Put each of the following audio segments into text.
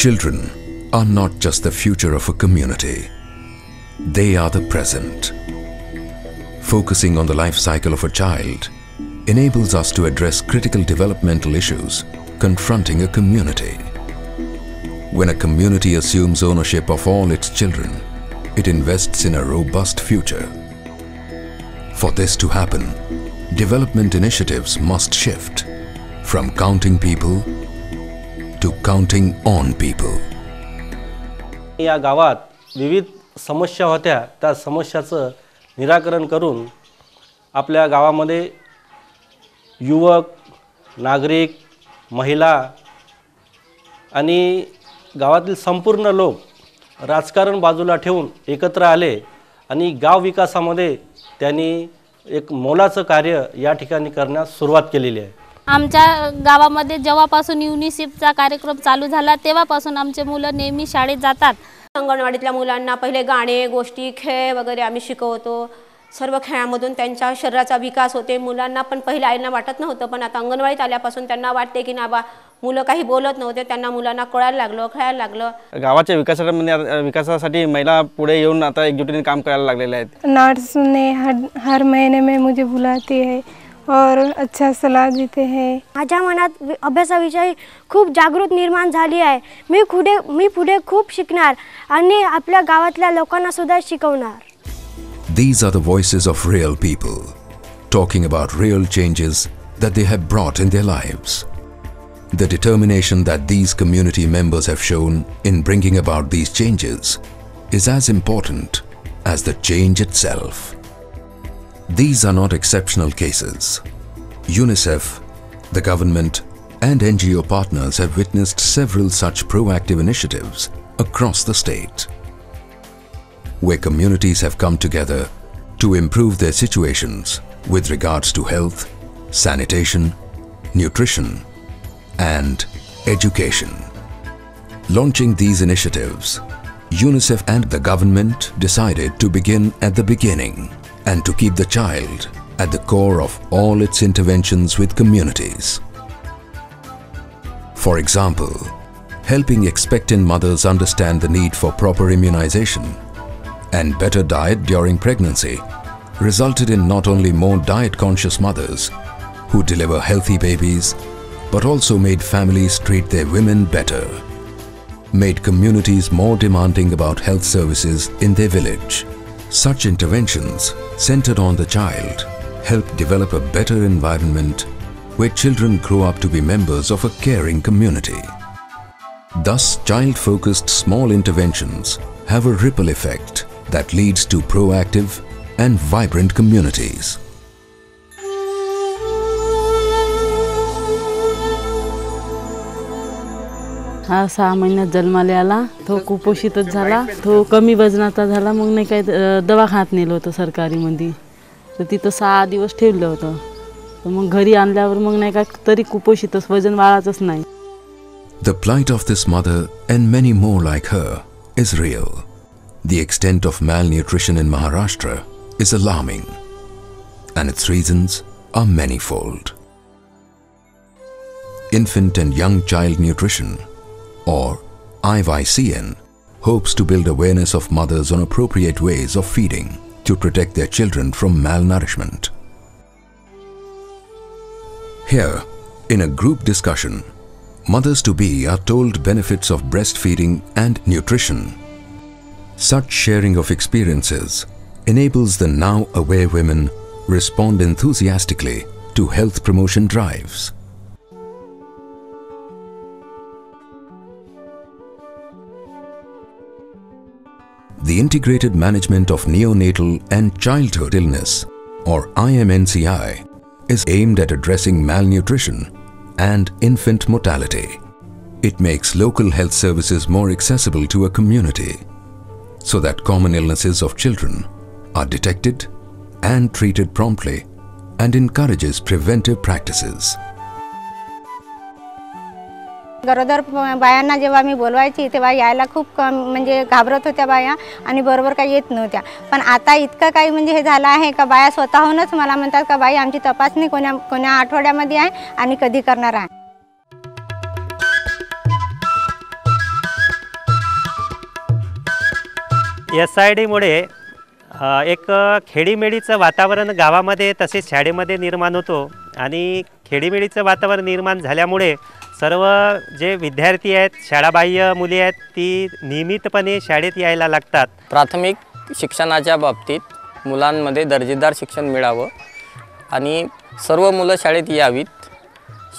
Children are not just the future of a community. They are the present. Focusing on the life cycle of a child enables us to address critical developmental issues confronting a community. When a community assumes ownership of all its children, it invests in a robust future. For this to happen, development initiatives must shift from counting people to counting on people. या गावात विविध समस्या होत्या, त्या समस्याचं निराकरण करून आपल्या गावामध्ये युवक, नागरिक, महिला आणि गावातील संपूर्ण लोक राजकारण बाजूला ठेवून एकत्र आले आणि गाव विकासामध्ये त्यांनी एक मोलाचं कार्य या ठिकाणी करण्यास सुरुवात केलेली आहे. आमच्या गावामध्ये जेव्हापासून युनिसेफचा कार्यक्रम चालू झाला तेव्हापासून आमचे मुलं नेहमी शाळेत जातात. अंगणवाडीतल्या मुलांना पहिले गाणे, गोष्टी, खेळ वगैरे आम्ही शिकवतो. सर्व खेळामधून त्यांच्या शरीराचा विकास होते. मुलांना पण पहिले आईना वाटत नव्हतं, पण आता अंगणवाडीत आल्यापासून त्यांना वाटते की नाबा मुलं काही बोलत नव्हते, त्यांना मुलांना कळायला लागलं, खेळायला लागलं. गावाच्या विकासासाठी महिला पुढे येऊन आता एकजुटीने काम करायला लागलेल्या आहेत. नर्स ने हर महीने में मुझे बुलाती है और अच्छा सलाह देते हैं. माझ्या मनात अभ्यासाविषयी खूप जागृती निर्माण झाली आहे. मी पुढे खूप शिकणार आणि आपल्या गावातल्या लोकांना सुद्धा शिकवणार. These are the voices of real people, talking about real changes that they have brought in their lives. The determination that these community members have shown in bringing about these changes is as important as the change itself. These are not exceptional cases. UNICEF, the government, and NGO partners have witnessed several such proactive initiatives across the state, where communities have come together to improve their situations with regards to health, sanitation, nutrition, and education. Launching these initiatives, UNICEF and the government decided to begin at the beginning and to keep the child at the core of all its interventions with communities. For example, helping expectant mothers understand the need for proper immunization and better diet during pregnancy resulted in not only more diet-conscious mothers who deliver healthy babies, but also made families treat their women better, made communities more demanding about health services in their village. Such interventions centered on the child help develop a better environment where children grow up to be members of a caring community. Thus, child-focused small interventions have a ripple effect that leads to proactive and vibrant communities. हा 6 महिन्यात जन्माला आला. तो कुपोषितच झाला. तो कमी वजनाचा झाला. मग नाही काय दवाखान्यात नेलं होतं सरकारीमध्ये. तर तिथं 6 दिवस ठेवलं होतं. तर मग घरी आणल्यावर मग नाही काय तरी कुपोषितच, वजन वाढायचंच नाही. The plight of this mother and many more like her is real. The extent of malnutrition in Maharashtra is alarming, and its reasons are manifold. Infant and Young Child Nutrition, or IYCN, hopes to build awareness of mothers on appropriate ways of feeding to protect their children from malnourishment. Here, in a group discussion, mothers-to-be are told benefits of breastfeeding and nutrition. Such sharing of experiences enables the now aware women respond enthusiastically to health promotion drives. The Integrated Management of Neonatal and Childhood Illness, or IMNCI, is aimed at addressing malnutrition and infant mortality. It makes local health services more accessible to a community so that common illnesses of children are detected and treated promptly and encourages preventive practices. गरोदर बायांना जेव्हा मी बोलवायची तेव्हा यायला खूप म्हणजे घाबरत होत्या बाया आणि बरोबर काही येत नव्हत्या. पण आता इतकं काही म्हणजे हे झालं आहे का बाया स्वतःहूनच मला म्हणतात का बाई आमची तपासणी कोण्या आठवड्यामध्ये आहे आणि कधी करणार आहे. SIDमुळे एक खेडीमेडीचं वातावरण गावामध्ये तसेच शाळेमध्ये निर्माण होतो आणि खेडीमेडीचं वातावरण निर्माण झाल्यामुळे सर्व जे विद्यार्थी आहेत, शाळाबाह्य मुली आहेत, ती नियमितपणे शाळेत यायला लागतात. प्राथमिक शिक्षणाच्या बाबतीत मुलांमध्ये दर्जेदार शिक्षण मिळावं आणि सर्व मुलं शाळेत यावीत,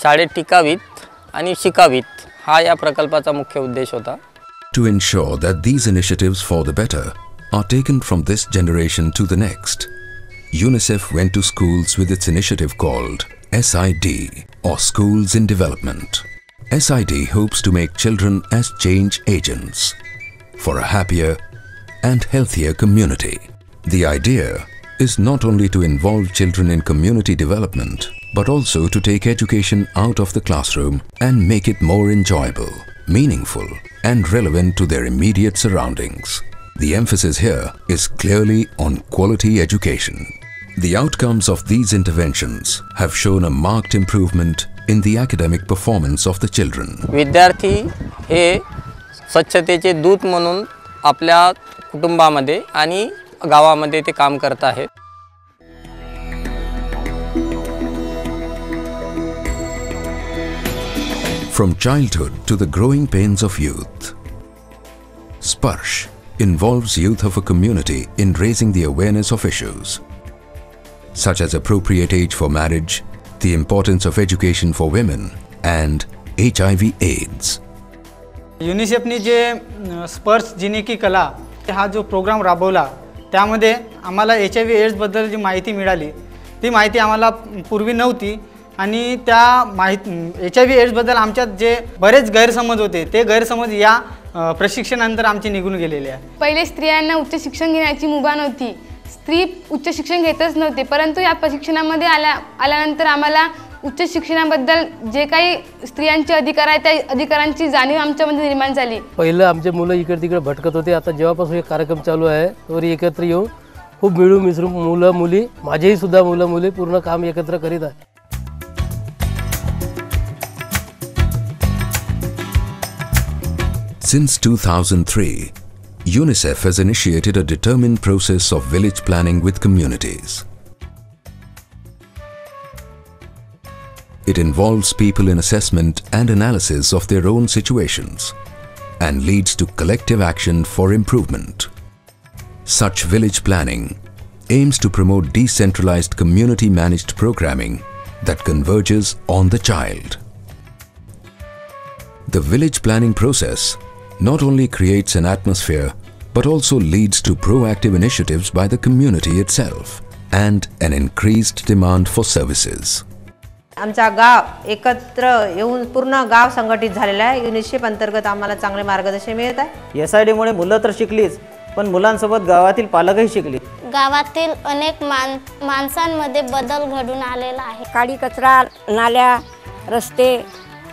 शाळेत टिकावीत आणि शिकावीत, हा या प्रकल्पाचा मुख्य उद्देश होता. To ensure that these initiatives for the better are taken from this generation to the next, UNICEF went to schools with its initiative called SID, or Schools in Development. SID hopes to make children as change agents for a happier and healthier community. The idea is not only to involve children in community development, but also to take education out of the classroom and make it more enjoyable, meaningful, and relevant to their immediate surroundings. The emphasis here is clearly on quality education. The outcomes of these interventions have shown a marked improvement in the academic performance of the children. विद्यार्थी हे स्वच्छतेचे दूत म्हणून आपल्या कुटुंबामध्ये आणि गावामध्ये ते काम करत आहेत. From childhood to the growing pains of youth, Sparsh involves youth of a community in raising the awareness of issues such as appropriate age for marriage, the importance of education for women, and HIV/AIDS. युनिसेफने जे स्पर्श जिने की कला हा जो programme राबवला त्यामध्ये आम्हाला HIV/AIDS जी माहिती मिळाली, ती माहिती आम्हाला पूर्वी नव्हती आणि त्या HIV/AIDS आमच्यात जे बरेच गैरसमज होते ते गैरसमज या प्रशिक्षणानंतर आमचे निघून गेलेले आहे. पहिले स्त्रियांना उच्च शिक्षण घेण्याची मुभा नव्हती, स्त्री उच्च शिक्षण घेतच नव्हते, परंतु या प्रशिक्षणामध्ये आल्यानंतर आम्हाला उच्च शिक्षणाबद्दल जे काही स्त्रियांचे अधिकार आहेत त्या अधिकारांची जाणीव आमच्यामध्ये निर्माण झाली. पहिलं आमचे मुलं इकडे तिकडे भटकत होते, आता जेव्हापासून हे कार्यक्रम चालू आहे तर एकत्र येऊन खूप मिळून मिसळून मुलं मुली, माझेही सुद्धा मुलं मुली पूर्ण काम एकत्र करीत आहेत. Since 2003, UNICEF has initiated a determined process of village planning with communities. It involves people in assessment and analysis of their own situations and leads to collective action for improvement. Such village planning aims to promote decentralized community-managed programming that converges on the child. The village planning process not only creates an atmosphere but also leads to proactive initiatives by the community itself and an increased demand for services. आमचा गाव एकत्र येऊन पूर्ण गाव संघटित झालेला आहे. UNICEF अंतर्गत आम्हाला चांगले मार्गदर्शन मिळत आहे. SID मुळे मुलं तर शिकलीच, पण मुलांसोबत गावातील पालकही शिकले. गावातील अनेक माणसांमध्ये बदल घडून आलेला आहे. काडी कचरा, नाल्या, रस्ते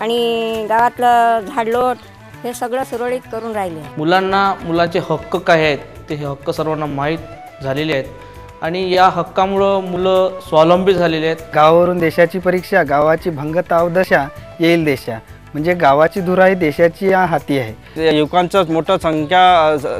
आणि गावातलं झाडलोट हे सगळं सुरळीत करून राहिले. मुलांना मुलाचे हक्क काय आहेत ते हक्क सर्वांना माहीत झालेले आहेत आणि या हक्कामुळं मुलं स्वावलंबी झालेले आहेत. गावावरून देशाची परीक्षा, गावाची भंगता अवदशा येईल देशा, म्हणजे गावाची धुरा ही देशाची हाती आहे. युवकांचं मोठं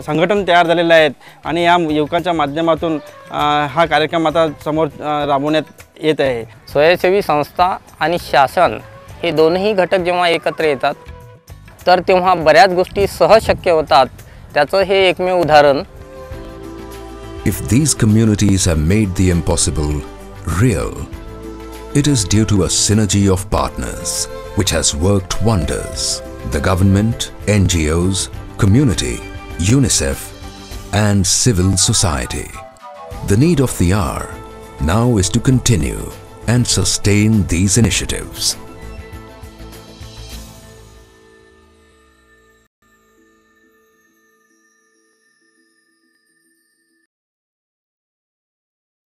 संघटन तयार झालेलं आहे आणि या युवकांच्या माध्यमातून हा कार्यक्रम आता समोर राबवण्यात येत आहे. स्वयंसेवी संस्था आणि शासन हे दोनही घटक जेव्हा एकत्र येतात तर तेव्हा बऱ्याच गोष्टी सहज शक्य होतात. त्याचं हे एकमेव उदाहरण. If these communities have made the impossible real, it is due to a synergy of partners which has worked wonders. The government, NGOs, community, UNICEF and civil society. The need of the hour now is to continue and sustain these initiatives.